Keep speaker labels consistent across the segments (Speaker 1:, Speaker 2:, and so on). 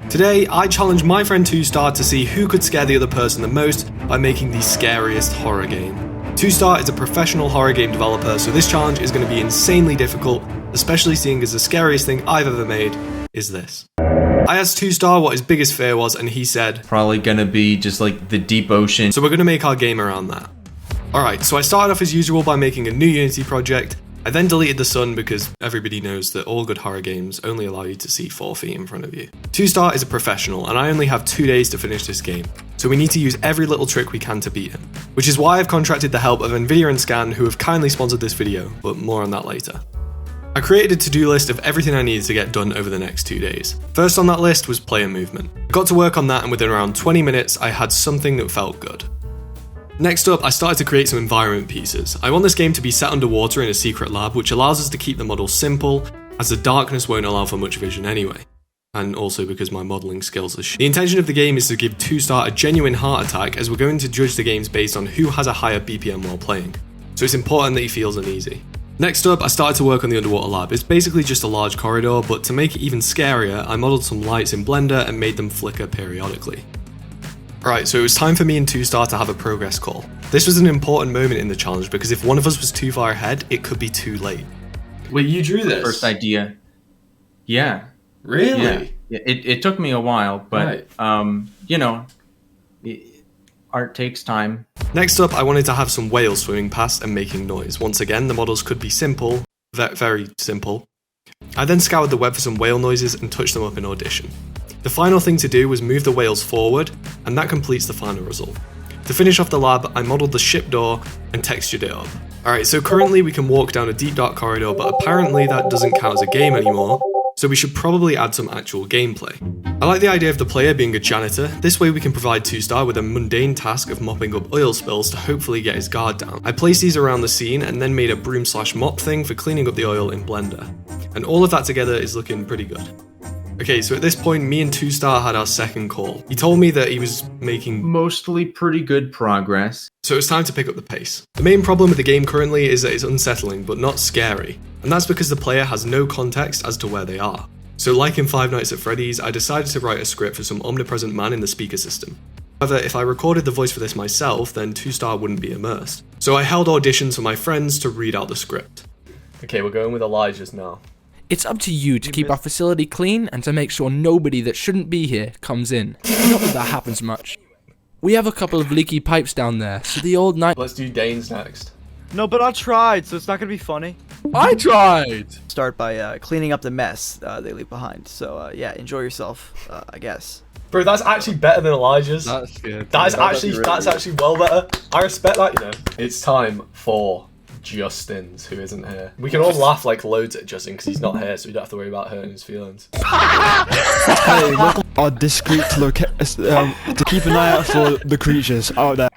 Speaker 1: Today, I challenge my friend 2star to see who could scare the other person the most by making the scariest horror game. 2star is a professional horror game developer, so this challenge is going to be insanely difficult, especially seeing as the scariest thing I've ever made is this. I asked 2star what his biggest fear was, and he said,
Speaker 2: probably gonna be just like the deep ocean.
Speaker 1: So we're going to make our game around that. Alright, so I started off as usual by making a new Unity project. I then deleted the sun because everybody knows that all good horror games only allow you to see 4 feet in front of you. 2star is a professional, and I only have 2 days to finish this game, so we need to use every little trick we can to beat him. Which is why I've contracted the help of Nvidia X Scan, who have kindly sponsored this video, but more on that later. I created a to-do list of everything I needed to get done over the next 2 days. First on that list was player movement. I got to work on that, and within around 20 minutes I had something that felt good. Next up, I started to create some environment pieces. I want this game to be set underwater in a secret lab, which allows us to keep the model simple, as the darkness won't allow for much vision anyway. And also because my modelling skills are shit. The intention of the game is to give 2star a genuine heart attack, as we're going to judge the games based on who has a higher BPM while playing. So it's important that he feels uneasy. Next up, I started to work on the underwater lab. It's basically just a large corridor, but to make it even scarier, I modelled some lights in Blender and made them flicker periodically. Alright, so it was time for me and 2star to have a progress call. This was an important moment in the challenge because if one of us was too far ahead, it could be too late.
Speaker 3: Wait, you drew this?
Speaker 2: First idea. Yeah.
Speaker 3: Really?
Speaker 2: Yeah. It took me a while, but
Speaker 3: right.
Speaker 2: You know, art takes time.
Speaker 1: Next up, I wanted to have some whales swimming past and making noise. Once again, the models could be simple, very simple. I then scoured the web for some whale noises and touched them up in Audition. The final thing to do was move the whales forward, and that completes the final result. To finish off the lab, I modelled the ship door and textured it up. Alright, so currently we can walk down a deep dark corridor, but apparently that doesn't count as a game anymore, so we should probably add some actual gameplay. I like the idea of the player being a janitor. This way we can provide 2star with a mundane task of mopping up oil spills to hopefully get his guard down. I placed these around the scene and then made a broom/mop thing for cleaning up the oil in Blender. And all of that together is looking pretty good. Okay, so at this point, me and 2star had our second call. He told me that he was making
Speaker 2: mostly pretty good progress.
Speaker 1: So it's time to pick up the pace. The main problem with the game currently is that it's unsettling, but not scary. And that's because the player has no context as to where they are. So like in Five Nights at Freddy's, I decided to write a script for some omnipresent man in the speaker system. However, if I recorded the voice for this myself, then 2star wouldn't be immersed. So I held auditions for my friends to read out the script. Okay, we're going with Elijah's now.
Speaker 4: It's up to you to keep our facility clean and to make sure nobody that shouldn't be here comes in. Not that that happens much. We have a couple of leaky pipes down there, so the old night.
Speaker 1: Let's do Dane's next.
Speaker 5: No, but I tried, so it's not gonna be funny.
Speaker 4: I tried!
Speaker 5: Start by cleaning up the mess they leave behind. So yeah, enjoy yourself, I guess.
Speaker 1: Bro, that's actually better than Elijah's.
Speaker 4: That's good.
Speaker 1: That's actually well better. I respect that, you know. It's time for Justin's, who isn't here. We can all laugh like loads at Justin because he's not here, so we don't have to worry about hurting his feelings.
Speaker 6: Hey, are discreet to keep an eye out for the creatures out there.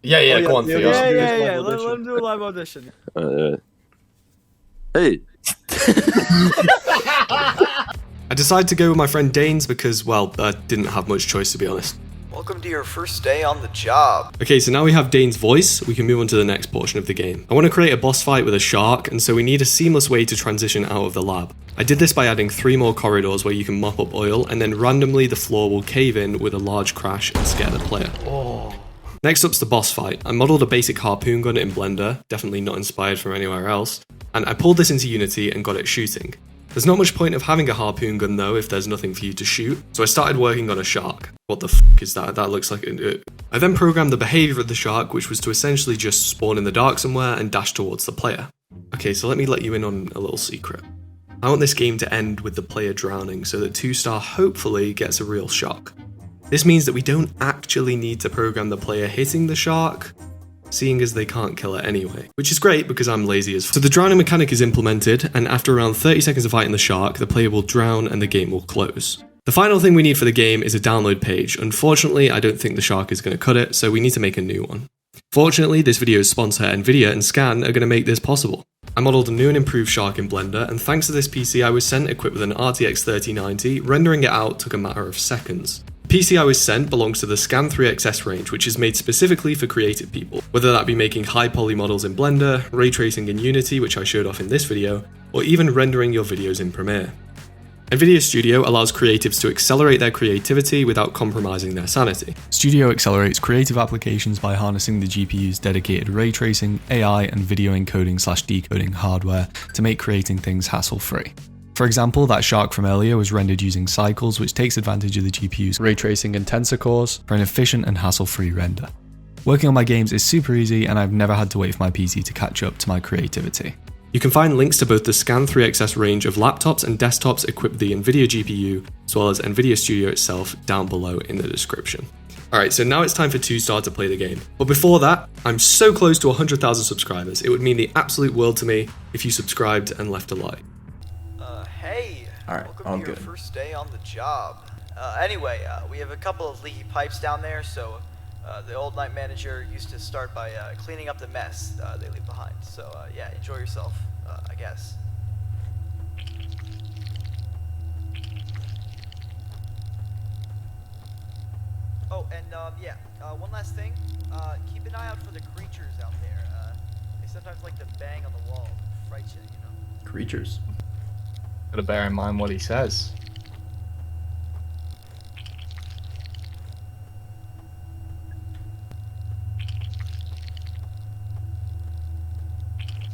Speaker 1: Yeah, go on, Theo.
Speaker 5: Yeah, let him do a live audition.
Speaker 7: Hey.
Speaker 1: I decided to go with my friend Danes because, well, I didn't have much choice, to be honest.
Speaker 8: Welcome to your first day on the job.
Speaker 1: Okay, so now we have Dane's voice, we can move on to the next portion of the game. I want to create a boss fight with a shark, and so we need a seamless way to transition out of the lab. I did this by adding 3 more corridors where you can mop up oil, and then randomly the floor will cave in with a large crash and scare the player. Next up's the boss fight. I modelled a basic harpoon gun in Blender, definitely not inspired from anywhere else, and I pulled this into Unity and got it shooting. There's not much point of having a harpoon gun though if there's nothing for you to shoot, so I started working on a shark. What the f*** is that? That looks like it. I then programmed the behaviour of the shark, which was to essentially just spawn in the dark somewhere and dash towards the player. Okay, so let me let you in on a little secret. I want this game to end with the player drowning so that 2star hopefully gets a real shock. This means that we don't actually need to program the player hitting the shark, seeing as they can't kill it anyway. Which is great because I'm lazy as f. So the drowning mechanic is implemented, and after around 30 seconds of fighting the shark, the player will drown and the game will close. The final thing we need for the game is a download page. Unfortunately, I don't think the shark is going to cut it, so we need to make a new one. Fortunately, this video's sponsor, Nvidia and Scan, are going to make this possible. I modelled a new and improved shark in Blender, and thanks to this PC I was sent equipped with an RTX 3090, rendering it out took a matter of seconds. The PC I was sent belongs to the Scan 3XS range, which is made specifically for creative people, whether that be making high poly models in Blender, ray tracing in Unity, which I showed off in this video, or even rendering your videos in Premiere. Nvidia Studio allows creatives to accelerate their creativity without compromising their sanity. Studio accelerates creative applications by harnessing the GPU's dedicated ray tracing, AI, and video encoding/decoding hardware to make creating things hassle-free. For example, that shark from earlier was rendered using Cycles, which takes advantage of the GPU's ray tracing and tensor cores for an efficient and hassle-free render. Working on my games is super easy, and I've never had to wait for my PC to catch up to my creativity. You can find links to both the Scan 3XS range of laptops and desktops equipped with the Nvidia GPU, as well as Nvidia Studio itself down below in the description. Alright, so now it's time for 2Star to play the game. But before that, I'm so close to 100,000 subscribers. It would mean the absolute world to me if you subscribed and left a like.
Speaker 8: Hey.
Speaker 2: All right,
Speaker 8: Welcome
Speaker 2: all
Speaker 8: to your
Speaker 2: good.
Speaker 8: first day on the job. Anyway, we have a couple of leaky pipes down there, so the old night manager used to start by cleaning up the mess they leave behind. So yeah, enjoy yourself, I guess. Oh, and yeah, one last thing. Keep an eye out for the creatures out there. They sometimes like to bang on the wall, fright you, you know.
Speaker 2: Creatures.
Speaker 7: Gotta bear in mind what he says.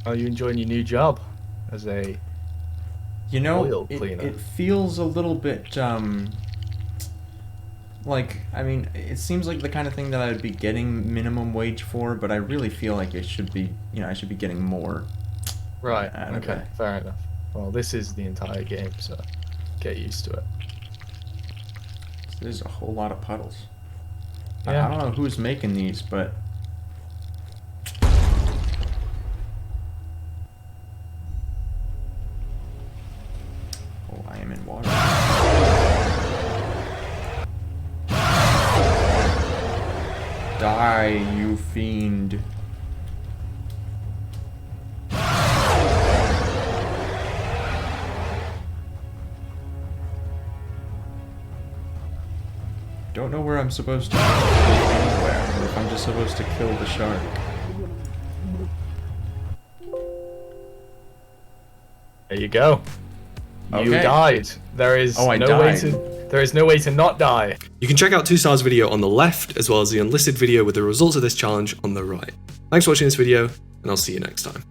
Speaker 7: Are you enjoying your new job as a
Speaker 2: You know,
Speaker 7: oil cleaner?
Speaker 2: it feels a little bit, like, I mean, it seems like the kind of thing that I'd be getting minimum wage for, but I really feel like it should be, you know, I should be getting more.
Speaker 7: Right,
Speaker 2: out of
Speaker 7: okay,
Speaker 2: it.
Speaker 7: fair enough. Well, this is the entire game, so get used to it.
Speaker 2: There's a whole lot of puddles.
Speaker 7: Yeah.
Speaker 2: I don't know who's making these, but oh, I am in water. Die, you fiend. Don't know where I'm supposed to go anywhere, or if I'm just supposed to kill the shark.
Speaker 7: There you go. You
Speaker 2: Okay.
Speaker 7: died. There is
Speaker 2: Oh, I
Speaker 7: no way
Speaker 2: died.
Speaker 7: there is no way to not die.
Speaker 1: You can check out 2Star's video on the left, as well as the unlisted video with the results of this challenge on the right. Thanks for watching this video, and I'll see you next time.